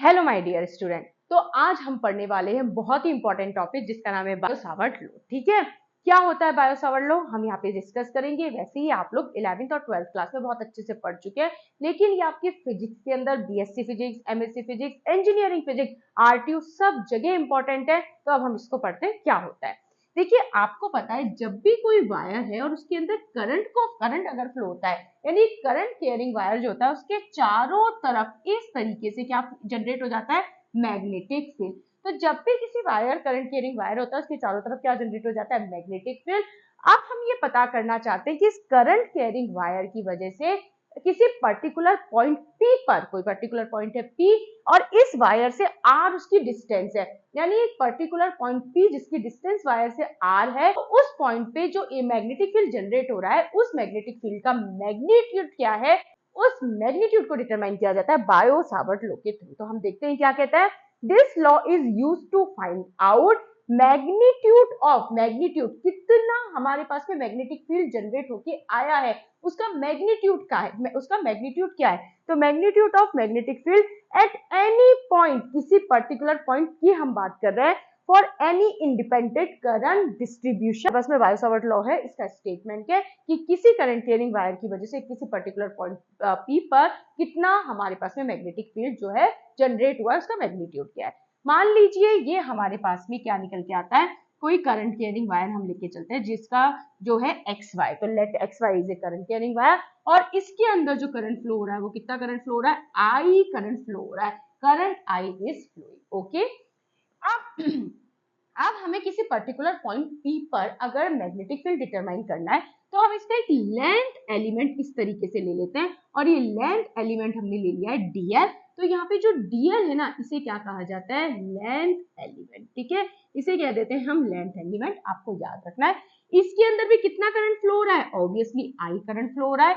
Hello my dear student. तो आज हम पढ़ने वाले हैं बहुत ही इंपॉर्टेंट टॉपिक जिसका नाम है बायो-सावर्ट लॉ। ठीक है, क्या होता है बायो-सावर्ट लॉ हम यहाँ पे डिस्कस करेंगे। वैसे ही आप लोग 11th और 12th क्लास में बहुत अच्छे से पढ़ चुके हैं, लेकिन ये आपकी फिजिक्स के अंदर BSc physics, MSc physics, engineering physics, RTU सब जगह इंपॉर्टेंट है। तो अब हम इसको पढ़ते हैं क्या होता है। देखिए, आपको पता है जब भी कोई वायर है और उसके अंदर करंट अगर फ्लो होता है, यानी करंट कैरिंग वायर जो होता है उसके चारों तरफ इस तरीके से क्या जनरेट हो जाता है, मैग्नेटिक फील्ड। तो जब भी किसी वायर करंट कैरिंग वायर होता है उसके चारों तरफ क्या जनरेट हो जाता है, मैग्नेटिक फील्ड। अब हम ये पता करना चाहते हैं कि इस करंट कैरिंग वायर की वजह से किसी पर्टिकुलर पॉइंट पी पर, कोई पर्टिकुलर पॉइंट है पी और इस वायर से आर उसकी डिस्टेंस है, यानी एक पर्टिकुलर पॉइंट पी जिसकी डिस्टेंस वायर से आर है, तो उस पॉइंट पे जो मैग्नेटिक फील्ड जनरेट हो रहा है उस मैग्नेटिक फील्ड का मैग्नीट्यूड क्या है, उस मैग्नीट्यूड को डिटरमाइन किया जाता है बायो-सावर्ट लॉ के थ्रू। तो हम देखते हैं क्या कहता है। This law is used to find out magnitude कितना हमारे पास में मैग्नेटिक फील्ड जनरेट होके आया है, उसका मैग्नीट्यूड क्या है, तो magnitude of magnetic field at any point, किसी पर्टिकुलर पॉइंट की हम बात कर रहे हैं, for any independent current distribution. बस में बायो-सावर्ट लॉ है, इसका स्टेटमेंट है कि किसी करंट कैरिंग वायर की वजह से किसी पर्टिकुलर पॉइंट पी पर कितना हमारे पास में मैग्नेटिक फील्ड जो है जनरेट हुआ है, उसका मैग्नीट्यूड क्या है। मान लीजिए ये हमारे पास में क्या निकल के आता है, कोई करंट कैरिंग वायर हम लेके चलते हैं जिसका जो है एक्स वाई, तो let x y is a current carrying wire और इसके अंदर जो करंट फ्लो हो रहा है वो कितना करंट फ्लो हो रहा है, आई करंट फ्लो हो रहा है, current I is flowing. Okay, अब अब हमें किसी पर्टिकुलर पॉइंट पी पर अगर मैग्नेटिक फील्ड डिटरमाइन करना है तो हम इसका एक लेंथ एलिमेंट इस तरीके से ले लेते हैं और ये लेंथ एलिमेंट हमने ले लिया है डीएल। तो यहाँ पे जो डीएल है ना, इसे क्या कहा जाता है, लेंथ एलिमेंट। ठीक है, इसे कह देते हैं हम लेंथ एलिमेंट, आपको याद रखना है। इसके अंदर भी कितना करंट फ्लो हो रहा है, ऑब्वियसली आई करंट फ्लो हो रहा है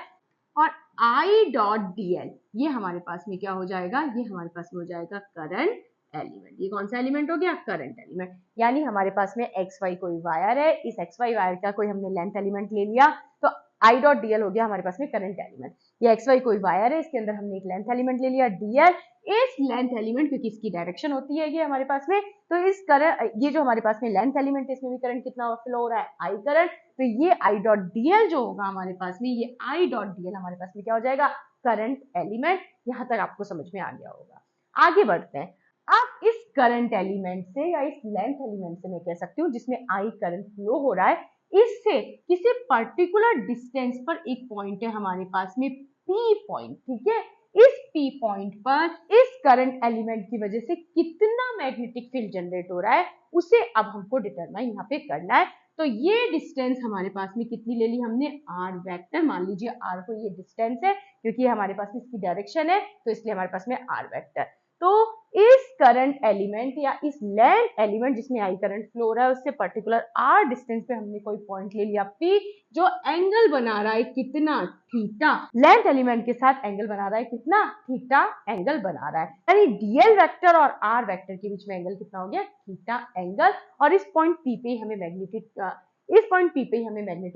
और आई डॉट डीएल ये हमारे पास में क्या हो जाएगा, ये हमारे पास में हो जाएगा करंट एलिमेंट। ये कौन सा एलिमेंट हो गया, करंट एलिमेंट। यानी हमारे पास में एक्स वाई कोई वायर है, इस एक्स वाई वायर का कोई हमने लेंथ एलिमेंट ले लिया तो आई डॉट डीएल हो गया हमारे पास में करंट एलिमेंट। ये एक्स वाई कोई वायर है, इसके अंदर हमने एक लेंथ एलिमेंट ले लिया डीएल। इस लेंथ एलिमेंट, क्योंकि इसकी डायरेक्शन होती है ये हमारे पास में, तो इस करंट, ये जो हमारे पास में लेंथ एलिमेंट है इसमें भी करंट कितना फ्लो हो रहा है, आई करंट। तो ये आई डॉट डीएल जो होगा हमारे पास में, ये आई डॉट डीएल हमारे पास में क्या हो जाएगा, करंट एलिमेंट। यहां तक आपको समझ में आ गया होगा। आगे बढ़ते हैं। अब इस करंट एलिमेंट से या इस लेंथ एलिमेंट से मैं कह सकती हूँ जिसमें आई करंट फ्लो हो रहा है, इससे किसी पर्टिकुलर डिस्टेंस पर एक पॉइंट है हमारे पास में पी पॉइंट। ठीक है, इस पी पॉइंट पर इस करंट एलिमेंट की वजह से कितना मैग्नेटिक फील्ड जनरेट हो रहा है उसे अब हमको डिटरमाइन यहाँ पे करना है। तो ये डिस्टेंस हमारे पास में कितनी ले ली हमने, आर वेक्टर। मान लीजिए आर को ये डिस्टेंस है, क्योंकि हमारे पास इसकी डायरेक्शन है तो इसलिए हमारे पास में आर वेक्टर। तो इस करंट एलिमेंट या इस लेंथ एलिमेंट जिसमें आई करंट फ्लो हो रहा है उससे पर्टिकुलर आर डिस्टेंस पे हमने कोई पॉइंट ले लिया पी, जो एंगल बना रहा है कितना, थीटा। लेंथ एलिमेंट के साथ एंगल बना रहा है कितना, थीटा एंगल बना रहा है। यानी डीएल वेक्टर और आर वेक्टर के बीच में एंगल कितना हो गया, थीटा एंगल। और इस पॉइंट पी पे हमें मैग्नेटिक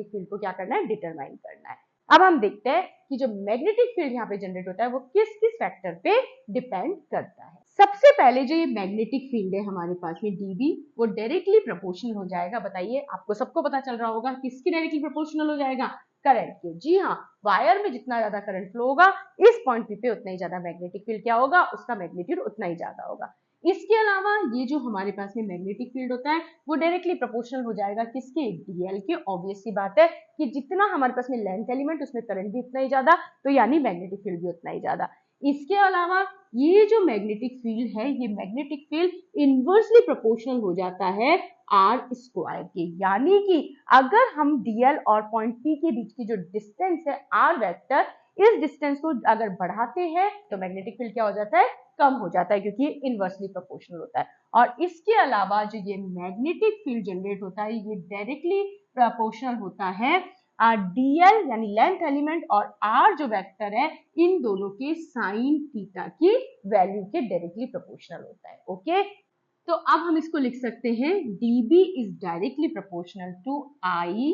फील्ड को क्या करना है, डिटरमाइन करना है। अब हम देखते हैं कि जो मैग्नेटिक फील्ड यहाँ पे जनरेट होता है वो किस किस फैक्टर पे डिपेंड करता है। सबसे पहले जो ये मैग्नेटिक फील्ड है हमारे पास में डीबी, वो डायरेक्टली प्रोपोर्शनल हो जाएगा। बताइए, आपको सबको पता चल रहा होगा किसकी डायरेक्टली प्रोपोर्शनल हो जाएगा, करंट के। जी हाँ, वायर में जितना ज्यादा करंट फ्लो होगा इस पॉइंट पे उतना ही ज्यादा मैग्नेटिक फील्ड क्या होगा, उसका मैग्नीट्यूड उतना ही ज्यादा होगा। इसके अलावा ये जो हमारे पास में मैग्नेटिक फील्ड होता है वो डायरेक्टली प्रोपोर्शनल हो जाएगा किसके, डीएल के। ऑब्वियस सी बात है कि जितना हमारे पास में लेंथ एलिमेंट उसमें करंट भी उतना ही ज्यादा, तो यानी मैग्नेटिक फील्ड भी उतना ही ज्यादा। इसके अलावा ये जो मैग्नेटिक फील्ड है, ये मैग्नेटिक फील्ड इनवर्सली प्रोपोर्शनल हो जाता है आर स्क्वायर के। यानी कि अगर हम डीएल और पॉइंट पी के बीच की जो डिस्टेंस है आर वेक्टर, इस डिस्टेंस को अगर बढ़ाते हैं तो मैग्नेटिक फील्ड क्या हो जाता है, कम हो जाता है, क्योंकि इनवर्सली प्रोपोर्शनल होता है। और इसके अलावा जो ये मैग्नेटिक फील्ड जनरेट होता है ये डायरेक्टली प्रोपोर्शनल होता है डीएल यानी लेंथ एलिमेंट और आर जो वेक्टर है, इन दोनों के साइन थीटा की वैल्यू के डायरेक्टली प्रोपोर्शनल होता है। ओके, तो अब हम इसको लिख सकते हैं dB is directly proportional to I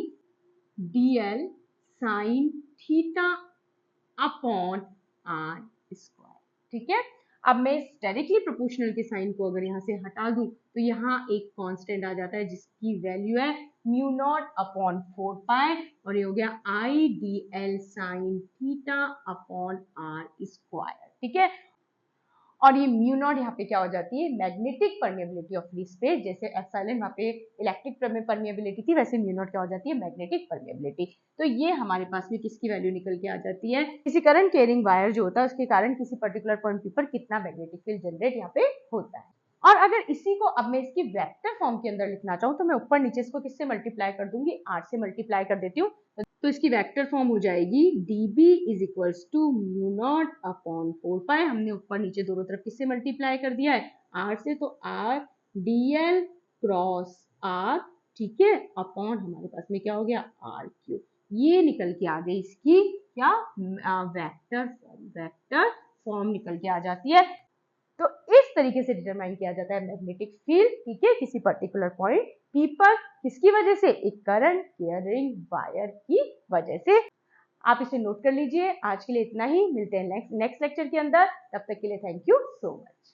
dl sine theta upon are square. ठीक है, अब मैं इस डायरेक्टली प्रोपोर्शनल के साइन को अगर यहाँ से हटा दूं तो यहाँ एक कांस्टेंट आ जाता है जिसकी वैल्यू है म्यू नॉट अपॉन 4 पाई और ये हो गया I D L sine theta upon are square. ठीक है, और ये म्यू नॉट यहाँ पे क्या हो जाती है, magnetic permeability of free space. जैसे एप्सिलॉन वहाँ पे इलेक्ट्रिक परमेबिलिटी थी, वैसे म्यू नॉट क्या हो जाती है, मैग्नेटिक परमेबिलिटी। तो ये हमारे पास में किसकी वैल्यू निकल के आ जाती है, किसी करंट कैरिंग वायर जो होता है उसके कारण किसी पर्टिकुलर पॉइंट पर कितना मैग्नेटिक फील्ड जनरेट यहाँ पे होता है। और अगर इसी को अब मैं इसकी वेक्टर फॉर्म के अंदर लिखना चाहूँ तो मैं ऊपर नीचे इसको किससे मल्टीप्लाई कर दूंगी, आर से मल्टीप्लाई कर देती हूँ। तो इसकी वेक्टर फॉर्म हो जाएगी dB is equals to mu naught upon 4 pi. हमने ऊपर नीचे दोनों तरफ किससे मल्टीप्लाई कर दिया है, आर से, तो आर dl क्रॉस आर, ठीक है, अपॉन हमारे पास में क्या हो गया, आर क्यूब। ये निकल के आ गई इसकी क्या, वेक्टर फॉर्म निकल के आ जाती है। तो इस तरीके से डिटरमाइन किया जाता है मैग्नेटिक फील्ड, ठीक है, किसी पर्टिकुलर पॉइंट पी पर, किसकी वजह से, एक करंट कैरिंग वायर की वजह से। आप इसे नोट कर लीजिए। आज के लिए इतना ही, मिलते हैं नेक्स्ट लेक्चर के अंदर, तब तक के लिए थैंक यू सो मच।